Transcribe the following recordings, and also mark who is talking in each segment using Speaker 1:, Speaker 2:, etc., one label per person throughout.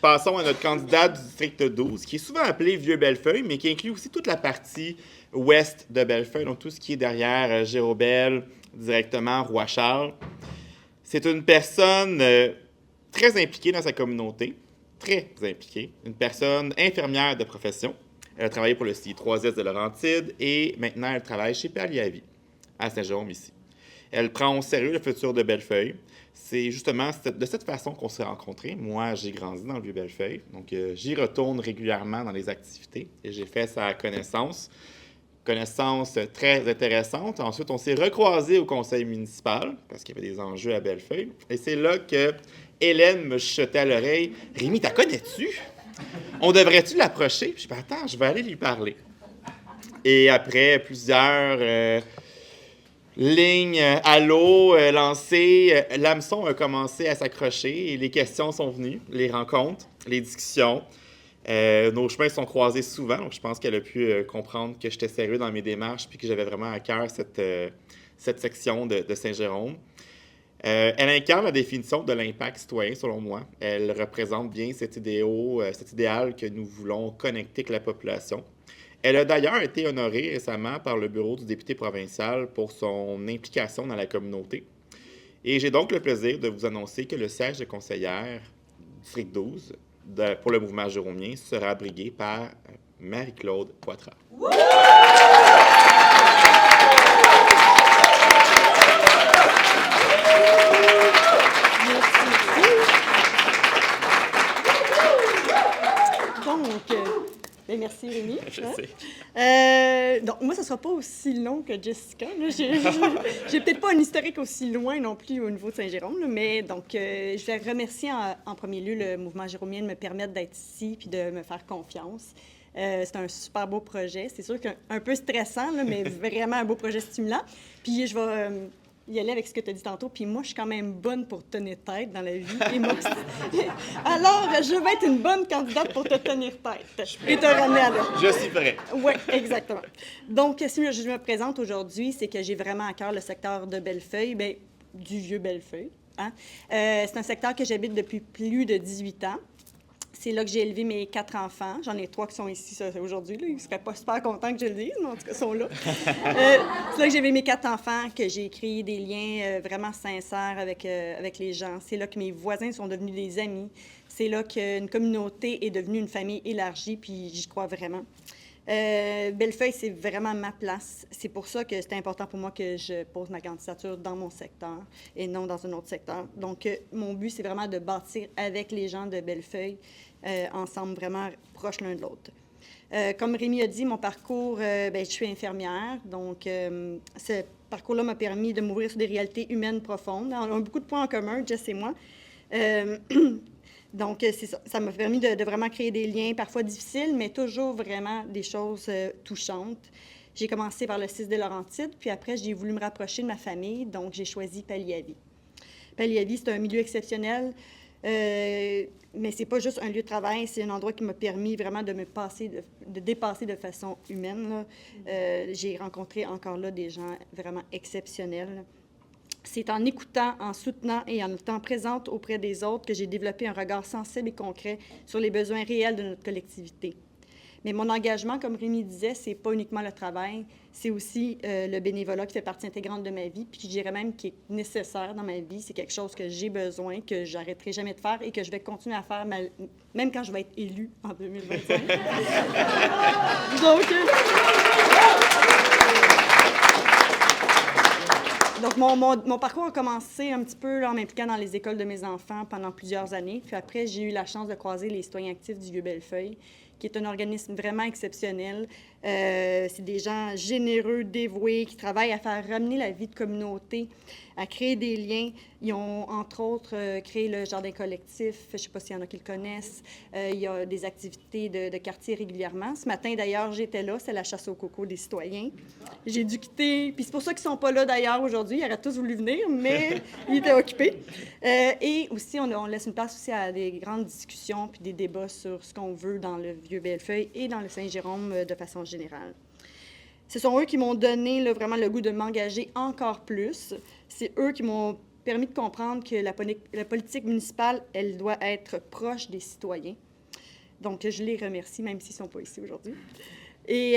Speaker 1: Passons à notre candidate du district 12, qui est souvent appelée Vieux-Bellefeuille, mais qui inclut aussi toute la partie ouest de Bellefeuille, donc tout ce qui est derrière Gérobel, directement Roi-Charles. C'est une personne très impliquée dans sa communauté, très impliquée, une personne infirmière de profession. Elle a travaillé pour le CI3S de Laurentide et maintenant elle travaille chez Palliavi, à Saint-Jérôme ici. Elle prend au sérieux le futur de Bellefeuille. C'est justement de cette façon qu'on s'est rencontrés. Moi, j'ai grandi dans le Vieux-Bellefeuille, donc j'y retourne régulièrement dans les activités et j'ai fait sa connaissance. Connaissance très intéressante. Ensuite, on s'est recroisés au conseil municipal parce qu'il y avait des enjeux à Bellefeuille. Et c'est là que Hélène me chuchotait à l'oreille. « Rémi, t'as connais-tu? On devrait-tu l'approcher? » Puis je dis « Attends, je vais aller lui parler. » Et après plusieurs lignes à l'eau lancées, l'hameçon a commencé à s'accrocher et les questions sont venues, les rencontres, les discussions. Nos chemins sont croisés souvent, donc je pense qu'elle a pu comprendre que j'étais sérieux dans mes démarches puis que j'avais vraiment à cœur cette section de Saint-Jérôme. Elle incarne la définition de l'impact citoyen, selon moi. Elle représente bien cet idéal que nous voulons connecter avec la population. Elle a d'ailleurs été honorée récemment par le bureau du député provincial pour son implication dans la communauté. Et j'ai donc le plaisir de vous annoncer que le siège de conseillère district 12 pour le mouvement jérômien sera abrigué par Marie-Claude Poitras.
Speaker 2: Merci, Rémi.
Speaker 1: Je sais.
Speaker 2: Donc, moi, ça ne sera pas aussi long que Jessica. J'ai peut-être pas un historique aussi loin non plus au niveau de Saint-Jérôme, là, mais donc, je vais remercier en premier lieu le mouvement jérômien de me permettre d'être ici puis de me faire confiance. C'est un super beau projet. C'est sûr qu'un peu stressant, là, mais vraiment un beau projet stimulant. Puis, je vais y aller avec ce que tu as dit tantôt. Puis moi, je suis quand même bonne pour tenir tête dans la vie. Alors, je vais être une bonne candidate pour te tenir tête et te ramener à l'heure.
Speaker 1: Je suis prêt.
Speaker 2: Oui, exactement. Donc, si je me présente aujourd'hui, c'est que j'ai vraiment à cœur le secteur de Bellefeuille, bien, du vieux Bellefeuille. Hein? C'est un secteur que j'habite depuis plus de 18 ans. C'est là que j'ai élevé mes 4 enfants. J'en ai 3 qui sont ici aujourd'hui. Là. Ils ne seraient pas super contents que je le dise, mais en tout cas, ils sont là. C'est là que j'ai élevé mes 4 enfants, que j'ai créé des liens vraiment sincères avec les gens. C'est là que mes voisins sont devenus des amis. C'est là qu'une communauté est devenue une famille élargie, puis j'y crois vraiment. Bellefeuille, c'est vraiment ma place. C'est pour ça que c'est important pour moi que je pose ma candidature dans mon secteur et non dans un autre secteur. Donc, mon but, c'est vraiment de bâtir avec les gens de Bellefeuille ensemble, vraiment proches l'un de l'autre. Comme Rémi a dit, mon parcours, je suis infirmière. Donc, ce parcours-là m'a permis de m'ouvrir sur des réalités humaines profondes. On a beaucoup de points en commun, Jess et moi. Donc, c'est ça. Ça m'a permis de vraiment créer des liens, parfois difficiles, mais toujours vraiment des choses touchantes. J'ai commencé par le 6 de Laurentide, puis après, j'ai voulu me rapprocher de ma famille, donc j'ai choisi Palliavi. Palliavi, c'est un milieu exceptionnel, mais c'est pas juste un lieu de travail, c'est un endroit qui m'a permis vraiment de dépasser de façon humaine. J'ai rencontré encore là des gens vraiment exceptionnels. C'est en écoutant, en soutenant et en étant présente auprès des autres que j'ai développé un regard sensible et concret sur les besoins réels de notre collectivité. Mais mon engagement, comme Rémi disait, c'est pas uniquement le travail, c'est aussi le bénévolat qui fait partie intégrante de ma vie, puis je dirais même qui est nécessaire dans ma vie. C'est quelque chose que j'ai besoin, que j'arrêterai jamais de faire et que je vais continuer à faire, même quand je vais être élue en 2025. Donc, mon parcours a commencé un petit peu là, en m'impliquant dans les écoles de mes enfants pendant plusieurs années. Puis après, j'ai eu la chance de croiser les citoyens actifs du Vieux-Bellefeuille, qui est un organisme vraiment exceptionnel. C'est des gens généreux, dévoués, qui travaillent à faire ramener la vie de communauté, à créer des liens. Ils ont, entre autres, créé le jardin collectif. Je ne sais pas s'il y en a qui le connaissent. Il y a des activités de quartier régulièrement. Ce matin, d'ailleurs, j'étais là. C'est la chasse au coco des citoyens. J'ai dû quitter. Puis c'est pour ça qu'ils ne sont pas là, d'ailleurs, aujourd'hui. Ils auraient tous voulu venir, mais ils étaient occupés. Et aussi, on laisse une place aussi à des grandes discussions puis des débats sur ce qu'on veut dans le Vieux-Bellefeuille et dans le Saint-Jérôme de façon générale. Ce sont eux qui m'ont donné là, vraiment le goût de m'engager encore plus. C'est eux qui m'ont permis de comprendre que la politique municipale, elle doit être proche des citoyens. Donc, je les remercie, même s'ils ne sont pas ici aujourd'hui. Et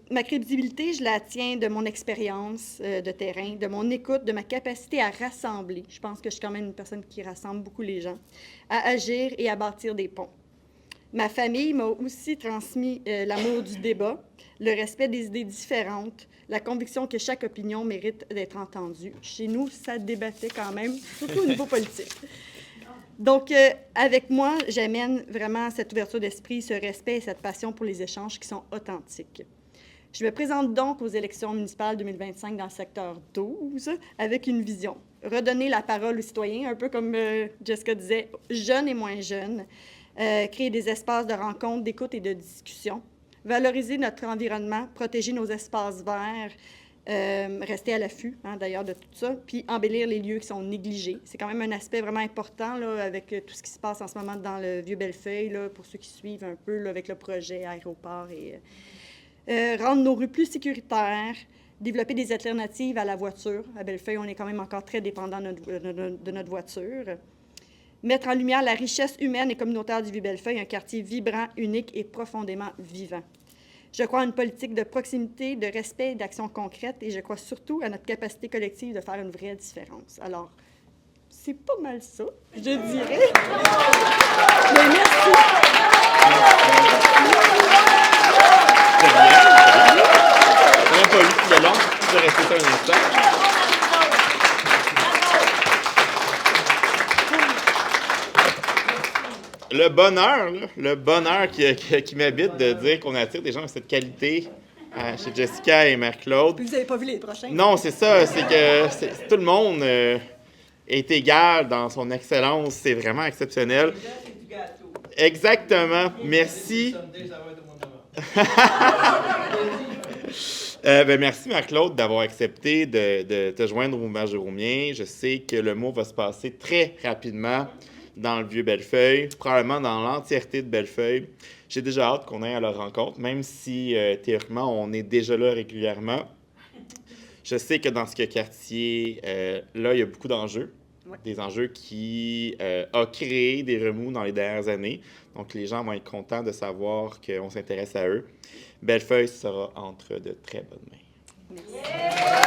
Speaker 2: ma crédibilité, je la tiens de mon expérience de terrain, de mon écoute, de ma capacité à rassembler. Je pense que je suis quand même une personne qui rassemble beaucoup les gens, à agir et à bâtir des ponts. Ma famille m'a aussi transmis l'amour du débat, le respect des idées différentes, la conviction que chaque opinion mérite d'être entendue. Chez nous, ça débattait quand même, surtout au niveau politique. Donc, avec moi, j'amène vraiment cette ouverture d'esprit, ce respect et cette passion pour les échanges qui sont authentiques. Je me présente donc aux élections municipales 2025 dans le secteur 12 avec une vision. Redonner la parole aux citoyens, un peu comme Jessica disait, jeunes et moins jeunes, créer des espaces de rencontre, d'écoute et de discussion, valoriser notre environnement, protéger nos espaces verts, rester à l'affût, d'ailleurs, de tout ça, puis embellir les lieux qui sont négligés. C'est quand même un aspect vraiment important là, avec tout ce qui se passe en ce moment dans le Vieux-Bellefeuille, là, pour ceux qui suivent un peu là, avec le projet aéroport. Et rendre nos rues plus sécuritaires, développer des alternatives à la voiture. À Bellefeuille, on est quand même encore très dépendant de notre voiture. Mettre en lumière la richesse humaine et communautaire du Vieux-Bellefeuille, un quartier vibrant, unique et profondément vivant. Je crois à une politique de proximité, de respect et d'action concrète, et je crois surtout à notre capacité collective de faire une vraie différence. Alors, c'est pas mal ça, je dirais. Mais merci.
Speaker 1: Très bien. On n'a pas eu tout le long. Tu peux rester ça un instant. Le bonheur qui m'habite de dire qu'on attire des gens de cette qualité chez Jessica et Marc-Claude.
Speaker 2: Puis vous n'avez pas vu les prochains?
Speaker 1: Non, c'est ça. C'est que tout le monde est égal dans son excellence. C'est vraiment exceptionnel. Exactement. Merci. Merci, Marc-Claude, d'avoir accepté de te joindre au mouvement Jérômien. Je sais que le mot va se passer très rapidement dans le Vieux-Bellefeuille, probablement dans l'entièreté de Bellefeuille. J'ai déjà hâte qu'on aille à leur rencontre, même si, théoriquement, on est déjà là régulièrement. Je sais que dans ce quartier, là, il y a beaucoup d'enjeux. Ouais. Des enjeux qui ont créé des remous dans les dernières années. Donc, les gens vont être contents de savoir qu'on s'intéresse à eux. Bellefeuille sera entre de très bonnes mains. Merci. Yeah!